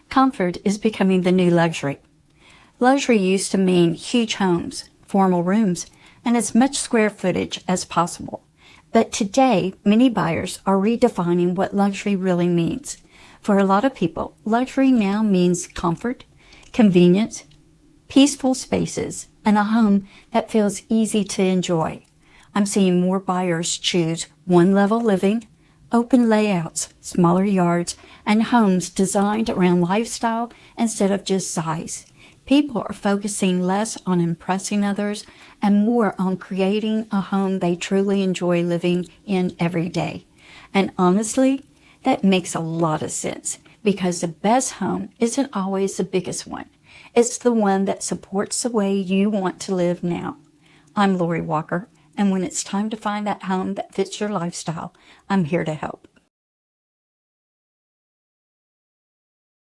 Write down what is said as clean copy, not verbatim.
Comfort is becoming the new luxury. Luxury used to mean huge homes, formal rooms, and as much square footage as possible. But today, many buyers are redefining what luxury really means. For a lot of people, luxury now means comfort, convenience, peaceful spaces, and a home that feels easy to enjoy. I'm seeing more buyers choose one-level living, open layouts, smaller yards, and homes designed around lifestyle instead of just size. People are focusing less on impressing others and more on creating a home they truly enjoy living in every day. And honestly, that makes a lot of sense because the best home isn't always the biggest one. It's the one that supports the way you want to live now. I'm Lori Walker, and when it's time to find that home that fits your lifestyle, I'm here to help.